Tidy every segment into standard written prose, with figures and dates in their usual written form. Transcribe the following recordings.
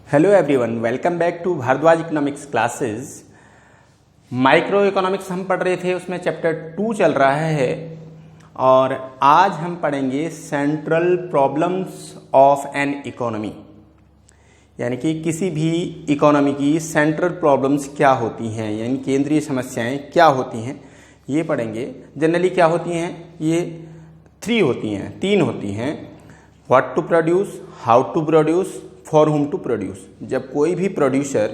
Hello everyone, welcome back to Bharadwaj economics classes. Microeconomics हम पढ़ रहे थे, उसमें चैप्टर 2 चल रहा है और आज हम पढ़ेंगे central problems of an economy, यानी कि किसी भी इकोनॉमी की सेंट्रल प्रॉब्लम्स क्या होती हैं, यानी केंद्रीय समस्याएं क्या होती हैं, ये पढ़ेंगे। जनरली क्या होती हैं, ये तीन होती हैं। What to produce, how to produce, for whom to produce. जब कोई भी प्रोड्यूसर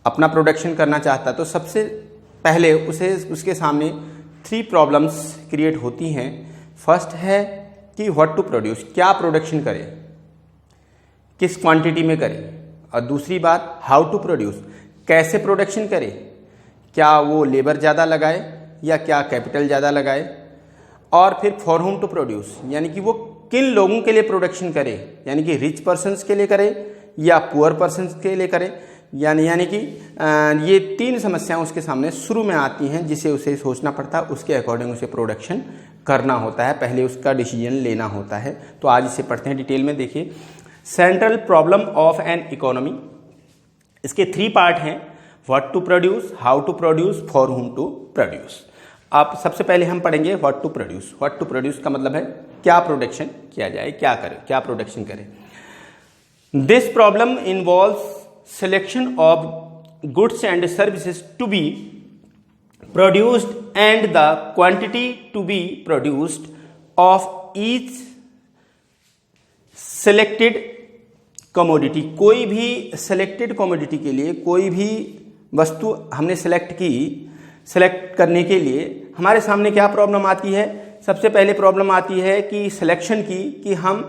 अपना प्रोडक्शन करना चाहता है तो सबसे पहले उसके सामने 3 प्रॉब्लम्स क्रिएट होती हैं। फर्स्ट है कि व्हाट टू प्रोड्यूस, क्या प्रोडक्शन करे, किस क्वांटिटी में करे, और दूसरी बात हाउ टू प्रोड्यूस, कैसे प्रोडक्शन करे, क्या वो लेबर ज़्यादा लगाए या क्या कैपिटल ज़्यादा लगाए, और फिर फॉर हुम टू प्रोड्यूस, यानी कि वो किन लोगों के लिए प्रोडक्शन करे, यानी कि रिच पर्सन्स के लिए करे या पुअर पर्सन्स के लिए करे। यानी कि ये 3 समस्याएं उसके सामने शुरू में आती हैं, जिसे उसे सोचना पड़ता है, उसके अकॉर्डिंग उसे प्रोडक्शन करना होता है, पहले उसका डिसीजन लेना होता है। तो आज इसे पढ़ते हैं डिटेल में। देखिए, central problem of an economy, इसके 3 पार्ट हैं। What to produce, how to produce, for whom to produce. अब सबसे पहले हम पढ़ेंगे what to produce. What to produce का मतलब है क्या प्रोडक्शन किया जाए, क्या करे, क्या प्रोडक्शन करे। This problem involves selection of goods and services to be produced and the quantity to be produced of each selected commodity. कोई भी सिलेक्टेड कमोडिटी के लिए, कोई भी वस्तु हमने सेलेक्ट करने के लिए हमारे सामने क्या प्रॉब्लम आती है। सबसे पहले प्रॉब्लम आती है कि सिलेक्शन की, कि हम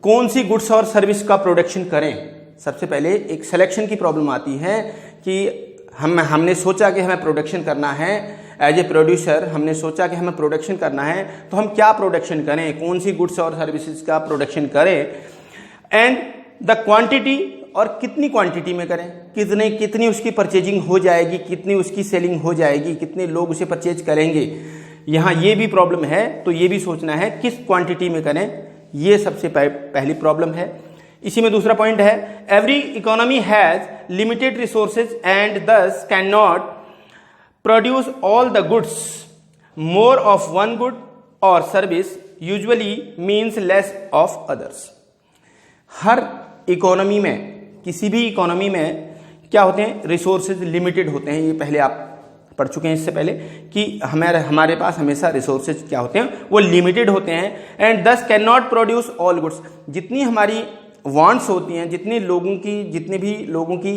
कौन सी गुड्स और सर्विस का प्रोडक्शन करें। सबसे पहले एक सिलेक्शन की प्रॉब्लम आती है कि हमने सोचा कि हमें प्रोडक्शन करना है, एज ए प्रोड्यूसर हमने सोचा कि हमें प्रोडक्शन करना है, तो हम क्या प्रोडक्शन करें, कौन सी गुड्स और सर्विसेज का प्रोडक्शन करें, एंड द क्वांटिटी, और कितनी क्वांटिटी में करें, कितनी उसकी परचेजिंग हो जाएगी, कितनी उसकी सेलिंग हो जाएगी, कितने लोग उसे परचेज करेंगे। यहाँ ये भी प्रॉब्लम है, तो ये भी सोचना है किस क्वांटिटी में करें, ये सबसे पहली प्रॉब्लम है। इसी में दूसरा पॉइंट है, every economy has limited resources and thus can not produce all the goods. More of one good or service usually means less of others. हर इकोनॉमी में, किसी भी इकोनॉमी में क्या होते हैं, रिसोर्सेज लिमिटेड होते हैं। ये पहले आप पढ़ चुके हैं इससे पहले कि हमारे पास हमेशा रिसोर्सेज क्या होते हैं, वो लिमिटेड होते हैं। And thus can not produce all goods. जितनी हमारी वांट्स होती हैं, जितने भी लोगों की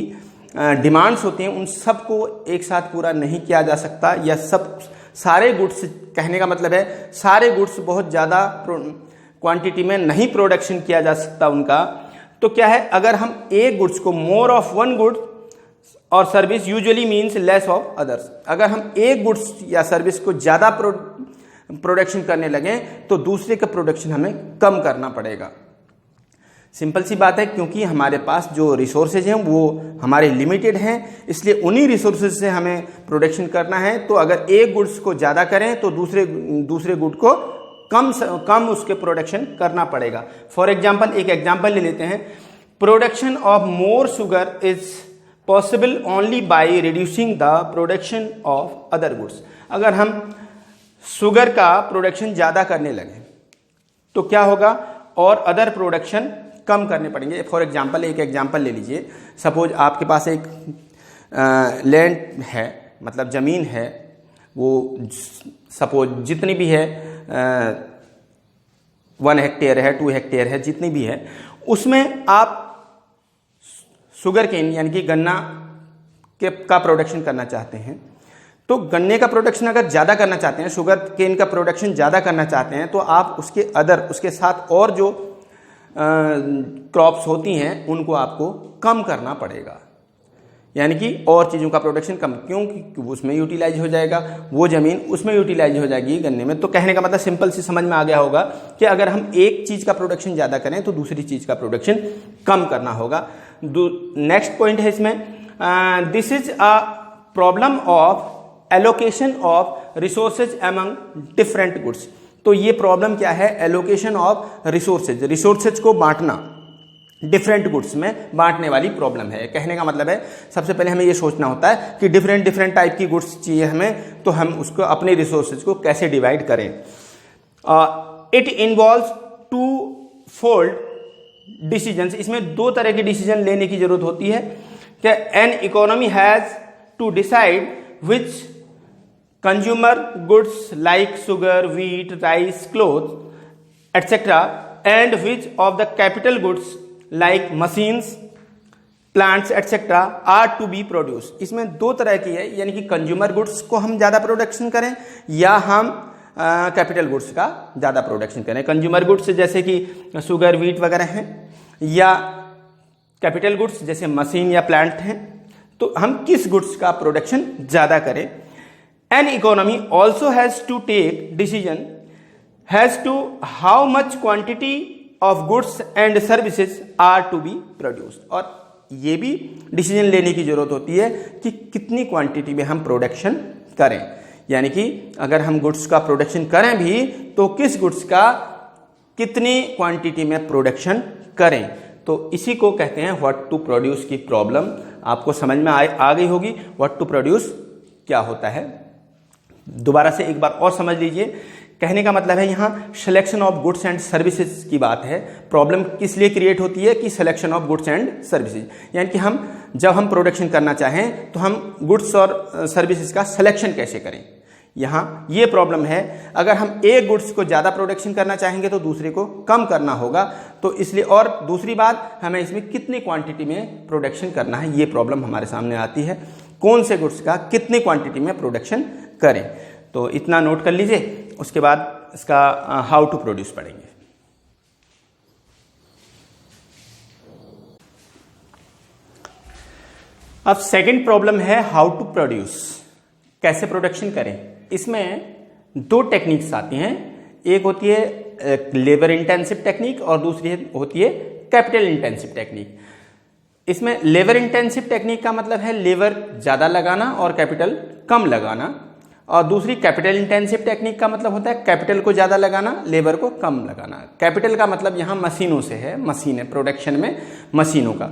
डिमांड्स होती हैं, उन सबको एक साथ पूरा नहीं किया जा सकता, या सारे गुड्स, कहने का मतलब है सारे गुड्स बहुत ज़्यादा क्वांटिटी में नहीं प्रोडक्शन किया जा सकता उनका। तो क्या है, अगर हम एक गुड्स को, मोर of one good or service usually means less of others, अगर हम एक गुड्स या सर्विस को ज़्यादा प्रोडक्शन करने लगे तो दूसरे का प्रोडक्शन हमें कम करना पड़ेगा। सिंपल सी बात है, क्योंकि हमारे पास जो रिसोर्सेज हैं वो हमारे लिमिटेड हैं, इसलिए उन्हीं रिसोर्सेज से हमें प्रोडक्शन करना है। तो अगर एक गुड्स को ज़्यादा करें तो दूसरे गुड को कम उसके प्रोडक्शन करना पड़ेगा। फॉर एग्जाम्पल, एक एग्जाम्पल ले लेते हैं। Production of more sugar is possible only by reducing the production of other goods. अगर हम शुगर का प्रोडक्शन ज़्यादा करने लगे तो क्या होगा, और अदर प्रोडक्शन कम करने पड़ेंगे। फॉर एग्जाम्पल, एक एग्जाम्पल ले लीजिए। सपोज आपके पास एक लैंड है, मतलब ज़मीन है, वो सपोज जितनी भी है, 1 हेक्टेयर है, 2 हेक्टेयर है, जितनी भी है, उसमें आप शुगर केन यानी कि गन्ना का प्रोडक्शन करना चाहते हैं। तो गन्ने का प्रोडक्शन अगर ज़्यादा करना चाहते हैं, शुगर केन का प्रोडक्शन ज़्यादा करना चाहते हैं, तो आप उसके साथ और जो क्रॉप्स होती हैं उनको आपको कम करना पड़ेगा, यानी कि और चीज़ों का प्रोडक्शन कम, क्योंकि उसमें यूटिलाइज हो जाएगा, वो ज़मीन उसमें यूटिलाइज हो जाएगी गन्ने में। तो कहने का मतलब सिंपल सी समझ में आ गया होगा कि अगर हम एक चीज़ का प्रोडक्शन ज़्यादा करें तो दूसरी चीज़ का प्रोडक्शन कम करना होगा। नेक्स्ट पॉइंट है इसमें, this is a problem of allocation of resources among different goods. तो ये प्रॉब्लम क्या है, एलोकेशन ऑफ रिसोर्सेज को बांटना। डिफरेंट गुड्स में बांटने वाली प्रॉब्लम है। कहने का मतलब है सबसे पहले हमें ये सोचना होता है कि डिफरेंट टाइप की गुड्स चाहिए हमें, तो हम उसको अपने रिसोर्सेज को कैसे डिवाइड करें। It involves twofold decisions, इसमें दो तरह के डिसीजन लेने की जरूरत होती है कि an economy has to decide which consumer goods like sugar, wheat, rice, cloth etcetera and which of the capital goods like machines, plants etcetera are to be produce. इसमें दो तरह की है, यानी कि कंज्यूमर गुड्स को हम ज़्यादा प्रोडक्शन करें या हम कैपिटल गुड्स का ज़्यादा प्रोडक्शन करें। कंज्यूमर गुड्स जैसे कि शुगर, व्हीट वगैरह हैं, या कैपिटल गुड्स जैसे मशीन या प्लांट हैं, तो हम किस गुड्स का प्रोडक्शन ज़्यादा करें। An economy also has to take decision has to how much quantity of goods and services are to be produced, और ये भी डिसीजन लेने की जरूरत होती है कि कितनी क्वांटिटी में हम प्रोडक्शन करें, यानी कि अगर हम गुड्स का प्रोडक्शन करें भी तो किस गुड्स का कितनी क्वांटिटी में प्रोडक्शन करें। तो इसी को कहते हैं व्हाट टू प्रोड्यूस की प्रॉब्लम। आपको समझ में आ गई होगी व्हाट टू प्रोड्यूस क्या होता है। दोबारा से एक बार और समझ लीजिए। कहने का मतलब है यहाँ selection of goods and services की बात है। प्रॉब्लम किस लिए क्रिएट होती है कि selection of goods and services, यानी कि हम जब हम प्रोडक्शन करना चाहें तो हम गुड्स और सर्विसेज का सिलेक्शन कैसे करें, यहाँ ये प्रॉब्लम है। अगर हम एक गुड्स को ज़्यादा प्रोडक्शन करना चाहेंगे तो दूसरे को कम करना होगा, तो इसलिए, और दूसरी बात हमें इसमें कितनी क्वांटिटी में प्रोडक्शन करना है, ये प्रॉब्लम हमारे सामने आती है। कौन से गुड्स का कितनी क्वांटिटी में प्रोडक्शन करें, तो इतना नोट कर लीजिए। उसके बाद इसका हाउ टू प्रोड्यूस पढ़ेंगे। अब सेकंड प्रॉब्लम है हाउ टू प्रोड्यूस, कैसे प्रोडक्शन करें। इसमें दो टेक्निक्स आती हैं, एक होती है लेबर इंटेंसिव टेक्निक और दूसरी होती है कैपिटल इंटेंसिव टेक्निक। इसमें लेबर इंटेंसिव टेक्निक का मतलब है लेबर ज़्यादा लगाना और कैपिटल कम लगाना, और दूसरी कैपिटल इंटेंसिव टेक्निक का मतलब होता है कैपिटल को ज़्यादा लगाना, लेबर को कम लगाना। कैपिटल का मतलब यहाँ मशीनों से है, मशीन है, प्रोडक्शन में मशीनों का।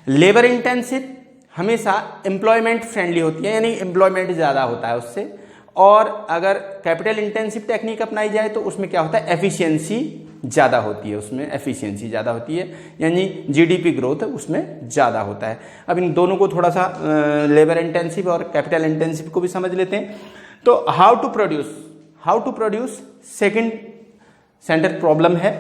लेबर इंटेंसिव हमेशा एम्प्लॉयमेंट फ्रेंडली होती है, यानी एम्प्लॉयमेंट ज़्यादा होता है उससे। और अगर कैपिटल इंटेंसिव टेक्निक अपनाई जाए तो उसमें क्या होता है, एफिशिएंसी ज़्यादा होती है, उसमें एफिशिएंसी ज़्यादा होती है, यानी जीडीपी ग्रोथ उसमें ज़्यादा होता है। अब इन दोनों को थोड़ा सा लेबर इंटेंसिव और कैपिटल इंटेंसिव को भी समझ लेते हैं। तो how to produce second central problem है।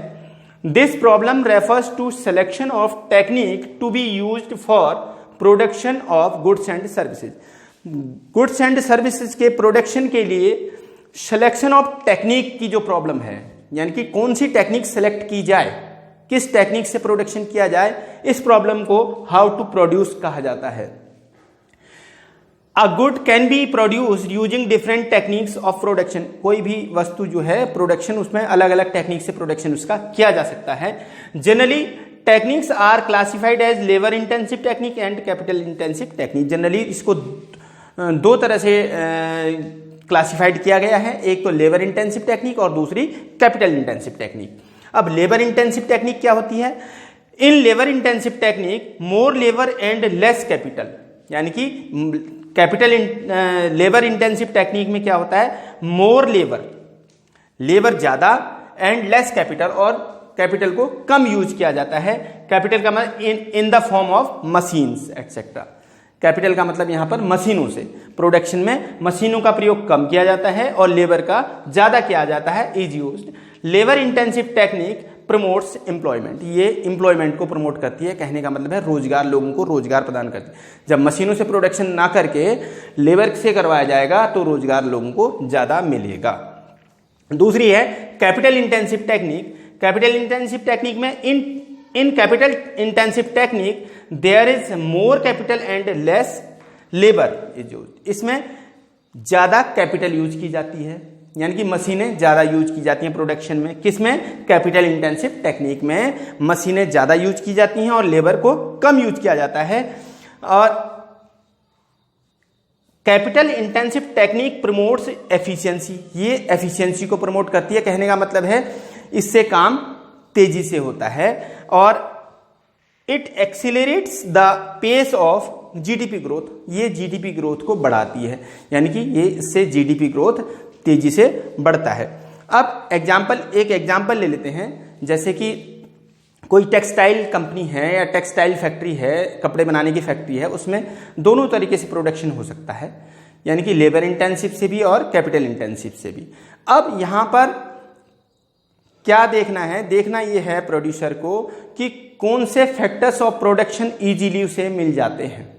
This problem refers to selection of technique to be used for production of goods and services. Goods and services के प्रोडक्शन के लिए सिलेक्शन ऑफ टेक्निक की जो प्रॉब्लम है, यानी कि कौन सी टेक्निक सेलेक्ट की जाए, किस टेक्निक से प्रोडक्शन किया जाए, इस प्रॉब्लम को हाउ टू प्रोड्यूस कहा जाता है। A good can be produced using different techniques of production. कोई भी वस्तु जो है प्रोडक्शन, उसमें अलग अलग टेक्निक से प्रोडक्शन उसका किया जा सकता है। Generally techniques are classified as labour intensive technique and capital intensive technique. Generally इसको दो तरह से क्लासिफाइड किया गया है, एक तो लेबर इंटेंसिव टेक्निक और दूसरी कैपिटल इंटेंसिव टेक्निक। अब लेबर इंटेंसिव टेक्निक क्या होती है? In labour intensive technique more labour and less capital, यानी कि कैपिटल लेबर इंटेंसिव टेक्निक में क्या होता है, मोर लेबर ज्यादा एंड लेस कैपिटल, और कैपिटल को कम यूज किया जाता है। कैपिटल का मतलब in the form of machines etcetera. Capital का मतलब यहां पर मशीनों से, प्रोडक्शन में मशीनों का प्रयोग कम किया जाता है और लेबर का ज्यादा किया जाता है, is used. Labour intensive technique promotes employment, ये एम्प्लॉयमेंट को प्रमोट करती है। कहने का मतलब है रोजगार, लोगों को रोजगार प्रदान करती है। जब मशीनों से प्रोडक्शन ना करके लेबर से करवाया जाएगा तो रोजगार लोगों को ज्यादा मिलेगा। दूसरी है capital intensive technique. Capital intensive technique में in capital intensive technique there is more capital and less labour is used. इसमें ज्यादा कैपिटल यूज की जाती है, यानी कि मशीनें ज्यादा यूज की जाती हैं प्रोडक्शन में। किसमें? कैपिटल इंटेंसिव टेक्निक में मशीनें ज्यादा यूज की जाती हैं और लेबर को कम यूज किया जाता है। और capital intensive technique promotes efficiency, ये एफिशिएंसी को प्रमोट करती है। कहने का मतलब है इससे काम तेजी से होता है। और it accelerates the pace of GDP growth, ये जीडीपी ग्रोथ को बढ़ाती है, यानी कि ये इससे जीडीपी ग्रोथ तेजी से बढ़ता है। अब एक एग्जाम्पल ले लेते हैं, जैसे कि कोई टेक्सटाइल कंपनी है या टेक्सटाइल फैक्ट्री है, कपड़े बनाने की फैक्ट्री है, उसमें दोनों तरीके से प्रोडक्शन हो सकता है, यानी कि लेबर इंटेंसिव से भी और कैपिटल इंटेंसिव से भी। अब यहां पर क्या देखना है, देखना यह है प्रोड्यूसर को कि कौन से फैक्टर्स ऑफ प्रोडक्शन इजीली उसे मिल जाते हैं।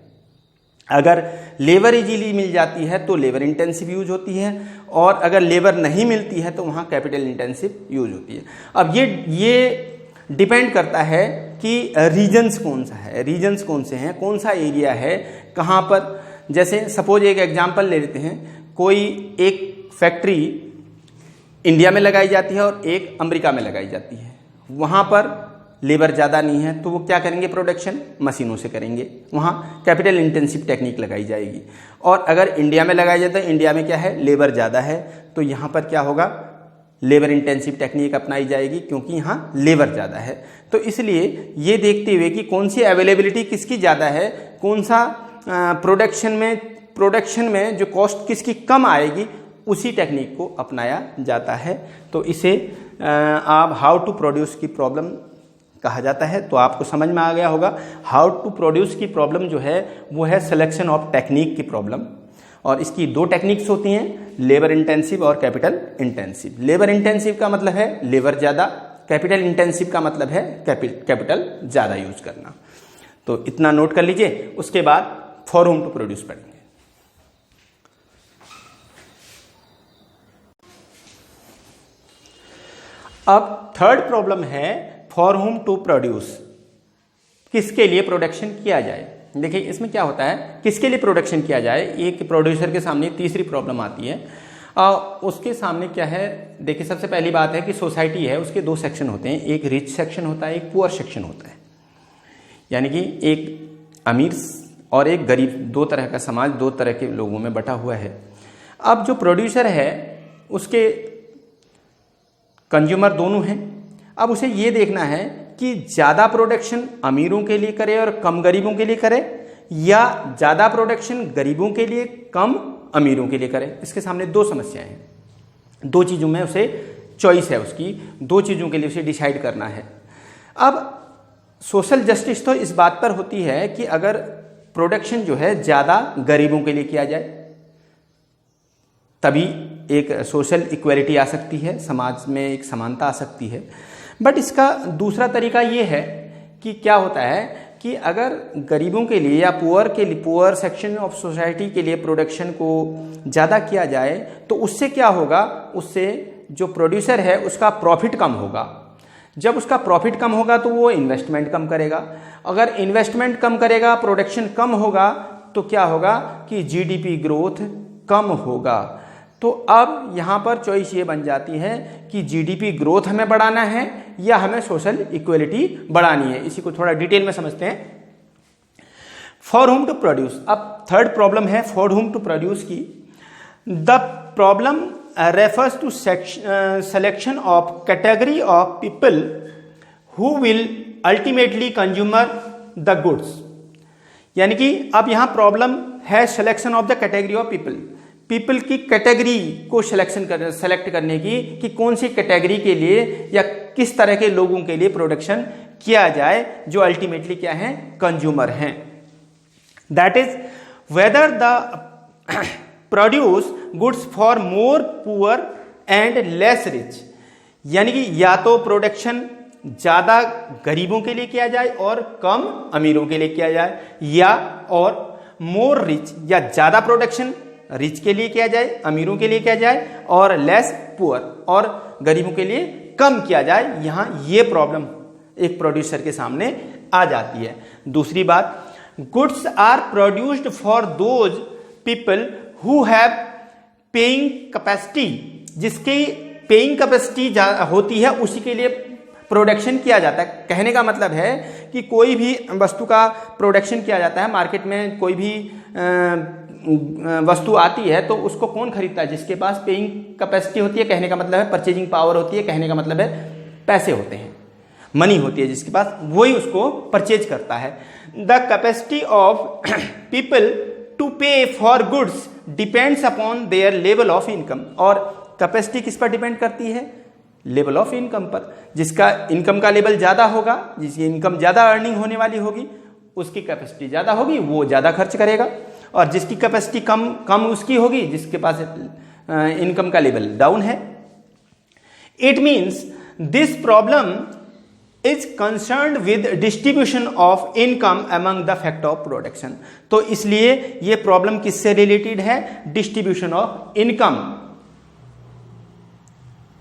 अगर लेबर इजीली मिल जाती है तो लेबर इंटेंसिव यूज होती है, और अगर लेबर नहीं मिलती है तो वहां कैपिटल इंटेंसिव यूज होती है। अब ये डिपेंड करता है कि रीजन्स कौन सा है, रीजन्स कौन से हैं, कौन सा एरिया है, कहाँ पर। जैसे सपोज एक एग्जांपल ले लेते हैं, कोई एक फैक्ट्री इंडिया में लगाई जाती है और एक अमेरिका में लगाई जाती है, वहाँ पर लेबर ज़्यादा नहीं है तो वो क्या करेंगे, प्रोडक्शन मशीनों से करेंगे, वहाँ कैपिटल इंटेंसिव टेक्निक लगाई जाएगी। और अगर इंडिया में लगाया जाता है, इंडिया में क्या है, लेबर ज़्यादा है, तो यहाँ पर क्या होगा, लेबर इंटेंसिव टेक्निक अपनाई जाएगी, क्योंकि यहाँ लेबर ज़्यादा है। तो इसलिए ये देखते हुए कि कौन सी अवेलेबिलिटी किसकी ज़्यादा है, कौन सा प्रोडक्शन में जो कॉस्ट किसकी कम आएगी, उसी टेक्निक को अपनाया जाता है। तो इसे आप हाउ टू प्रोड्यूस की प्रॉब्लम कहा जाता है। तो आपको समझ में आ गया होगा, हाउ टू प्रोड्यूस की प्रॉब्लम जो है वो है सिलेक्शन ऑफ टेक्निक की प्रॉब्लम, और इसकी दो टेक्निक्स होती हैं, लेबर इंटेंसिव और कैपिटल इंटेंसिव। लेबर इंटेंसिव का मतलब है लेबर ज़्यादा, कैपिटल इंटेंसिव का मतलब है कैपिटल ज़्यादा यूज करना। तो इतना नोट कर लीजिए, उसके बाद फॉर होम टू प्रोड्यूस पढ़ेंगे। अब थर्ड प्रॉब्लम है फॉर होम टू प्रोड्यूस, किसके लिए प्रोडक्शन किया जाए। देखिए इसमें क्या होता है, किसके लिए प्रोडक्शन किया जाए, एक प्रोड्यूसर के सामने तीसरी प्रॉब्लम आती है। उसके सामने क्या है, देखिए सबसे पहली बात है कि सोसाइटी है, उसके दो सेक्शन होते हैं, एक रिच सेक्शन होता है, एक पुअर सेक्शन होता है, यानी कि एक अमीर और एक गरीब, दो तरह का समाज, दो तरह के लोगों में बटा हुआ है। अब जो प्रोड्यूसर है उसके कंज्यूमर दोनों हैं। अब उसे ये देखना है कि ज़्यादा प्रोडक्शन अमीरों के लिए करे और कम गरीबों के लिए करे, या ज़्यादा प्रोडक्शन गरीबों के लिए कम अमीरों के लिए करे। इसके सामने दो समस्याएं हैं, दो चीज़ों में उसे चॉइस है, उसकी दो चीज़ों के लिए उसे डिसाइड करना है। अब सोशल जस्टिस तो इस बात पर होती है कि अगर प्रोडक्शन जो है ज़्यादा गरीबों के लिए किया जाए, तभी एक सोशल इक्वलिटी आ सकती है, समाज में एक समानता आ सकती है। बट इसका दूसरा तरीका ये है कि क्या होता है कि अगर गरीबों के लिए या पुअर सेक्शन ऑफ सोसाइटी के लिए प्रोडक्शन को ज़्यादा किया जाए तो उससे क्या होगा, उससे जो प्रोड्यूसर है उसका प्रॉफिट कम होगा। जब उसका प्रॉफिट कम होगा तो वो इन्वेस्टमेंट कम करेगा, अगर इन्वेस्टमेंट कम करेगा, प्रोडक्शन कम होगा, तो क्या होगा कि जीडीपी ग्रोथ कम होगा। तो अब यहाँ पर चॉइस ये बन जाती है कि जीडीपी ग्रोथ हमें बढ़ाना है या हमें सोशल इक्वलिटी बढ़ानी है। इसी को थोड़ा डिटेल में समझते हैं। फॉर होम टू प्रोड्यूस, अब थर्ड प्रॉब्लम है फॉर होम टू प्रोड्यूस की। The problem refers to selection of category of people who will ultimately consumer the goods, यानी कि अब यहाँ प्रॉब्लम है selection of the category of people की category को सेलेक्ट करने की, कि कौन सी कैटेगरी के लिए या किस तरह के लोगों के लिए प्रोडक्शन किया जाए जो अल्टीमेटली क्या है, कंज्यूमर हैं। That is whether the produce goods for more poor and less rich, यानी कि या तो प्रोडक्शन ज्यादा गरीबों के लिए किया जाए और कम अमीरों के लिए किया जाए, या और मोर रिच, या ज्यादा प्रोडक्शन रिच के लिए किया जाए, अमीरों के लिए किया जाए, और लेस पुअर, और गरीबों के लिए कम किया जाए। यहां ये प्रॉब्लम एक प्रोड्यूसर के सामने आ जाती है। दूसरी बात, goods are produced for those people who have paying capacity, जिसकी पेइंग कैपेसिटी होती है उसी के लिए प्रोडक्शन किया जाता है। कहने का मतलब है कि कोई भी वस्तु का प्रोडक्शन किया जाता है, मार्केट में कोई भी वस्तु आती है तो उसको कौन खरीदता है, जिसके पास पेइंग कैपेसिटी होती है, कहने का मतलब है परचेजिंग पावर होती है, कहने का मतलब है पैसे होते हैं। मनी होती है जिसके पास, वही उसको परचेज करता है। The capacity of people to pay for goods depends upon their level of income. और कैपेसिटी किस पर डिपेंड करती है? लेवल ऑफ इनकम पर। जिसका इनकम का लेवल ज्यादा होगा, जिसकी इनकम ज्यादा अर्निंग होने वाली होगी, उसकी कैपेसिटी ज्यादा होगी, वो ज्यादा खर्च करेगा। और जिसकी कैपेसिटी कम उसकी होगी, जिसके पास इनकम का लेवल डाउन है। It means this problem is concerned with distribution of income among the factor of production. तो इसलिए ये प्रॉब्लम किससे रिलेटेड है? Distribution of income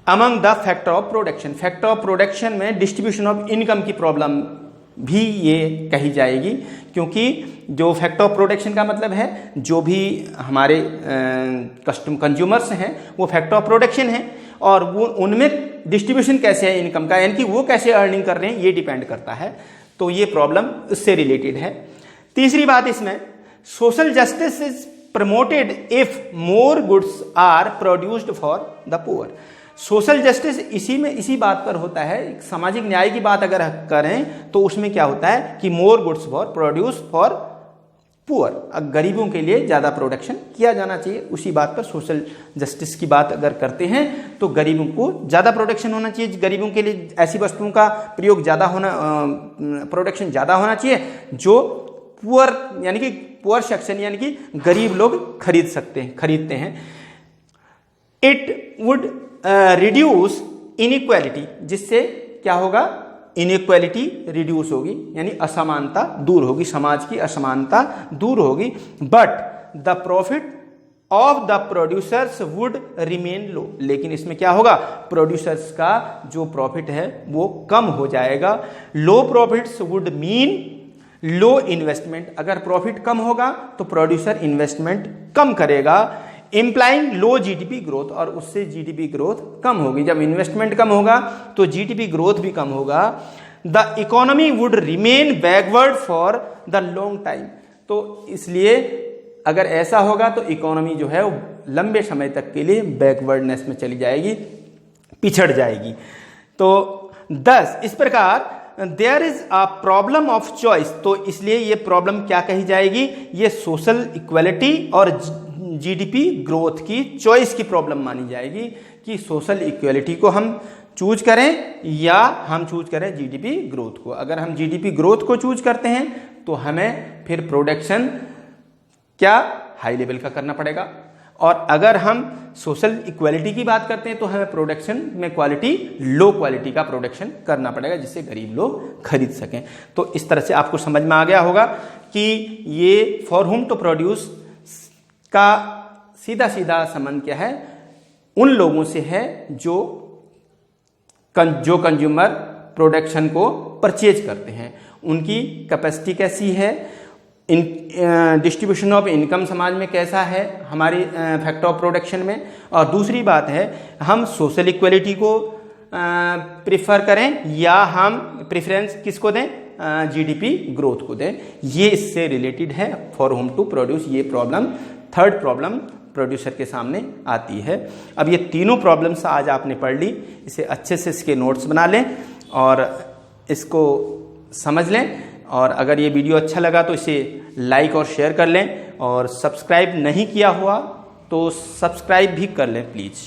among the factor of production. Factor of production में distribution of income की problem भी ये कही जाएगी, क्योंकि जो फैक्टर ऑफ प्रोडक्शन का मतलब है जो भी हमारे कंज्यूमर्स हैं वो फैक्टर ऑफ प्रोडक्शन है, और वो उनमें डिस्ट्रीब्यूशन कैसे है इनकम का, यानी कि वो कैसे अर्निंग कर रहे हैं, ये डिपेंड करता है। तो ये प्रॉब्लम उससे रिलेटेड है। तीसरी बात इसमें, social justice is promoted if more goods are produced for the poor. Social justice इसी बात पर होता है, सामाजिक न्याय की बात अगर करें तो उसमें क्या होता है कि more goods for produce for poor, गरीबों के लिए ज्यादा प्रोडक्शन किया जाना चाहिए। उसी बात पर सोशल जस्टिस की बात अगर करते हैं तो गरीबों को ज्यादा प्रोडक्शन होना चाहिए, गरीबों के लिए ऐसी वस्तुओं का प्रयोग ज्यादा होना, प्रोडक्शन ज्यादा होना चाहिए जो पुअर यानी कि पुअर सेक्शन यानी कि गरीब लोग खरीदते हैं। इट वुड रिड्यूस इनइक्वालिटी, जिससे क्या होगा? इनइक्वालिटी रिड्यूस होगी, यानी असमानता दूर होगी, समाज की असमानता दूर होगी। But the profit of the producers would remain low, लेकिन इसमें क्या होगा? प्रोड्यूसर्स का जो प्रॉफिट है वो कम हो जाएगा। Low profits would mean low investment. अगर प्रॉफिट कम होगा तो प्रोड्यूसर इन्वेस्टमेंट कम करेगा, इंप्लाइंग लो जीडीपी ग्रोथ, और उससे जीडीपी ग्रोथ कम होगी। जब इन्वेस्टमेंट कम होगा तो जीडीपी ग्रोथ भी कम होगा। The economy would remain backward for the long time. तो इसलिए अगर ऐसा होगा तो इकोनॉमी जो है वो लंबे समय तक के लिए बैकवर्डनेस में चली जाएगी, पिछड़ जाएगी। तो 10 इस प्रकार there is a problem of choice. तो इसलिए ये प्रॉब्लम क्या कही जाएगी? ये सोशल इक्वलिटी और जीडीपी ग्रोथ की चॉइस की प्रॉब्लम मानी जाएगी, कि सोशल इक्वलिटी को हम चूज करें या हम चूज करें जीडीपी ग्रोथ को। अगर हम जीडीपी ग्रोथ को चूज करते हैं तो हमें फिर प्रोडक्शन क्या हाई लेवल का करना पड़ेगा, और अगर हम सोशल इक्वलिटी की बात करते हैं तो हमें प्रोडक्शन में क्वालिटी लो क्वालिटी का प्रोडक्शन करना पड़ेगा, जिससे गरीब लोग खरीद सकें। तो इस तरह से आपको समझ में आ गया होगा कि ये फॉर हुम टू प्रोड्यूस का सीधा सीधा संबंध क्या है? उन लोगों से है जो कंज्यूमर प्रोडक्शन को परचेज करते हैं, उनकी कैपेसिटी कैसी है, डिस्ट्रीब्यूशन ऑफ इनकम समाज में कैसा है हमारी फैक्टर ऑफ प्रोडक्शन में। और दूसरी बात है, हम सोशल इक्वलिटी को प्रिफर करें या हम प्रेफरेंस किसको दें? जीडीपी ग्रोथ को दें। ये इससे रिलेटेड है फॉर होम टू प्रोड्यूस। ये प्रॉब्लम थर्ड प्रॉब्लम प्रोड्यूसर के सामने आती है। अब ये तीनों प्रॉब्लम्स आज आपने पढ़ ली, इसे अच्छे से इसके नोट्स बना लें और इसको समझ लें। और अगर ये वीडियो अच्छा लगा तो इसे लाइक और शेयर कर लें, और सब्सक्राइब नहीं किया हुआ तो सब्सक्राइब भी कर लें प्लीज़।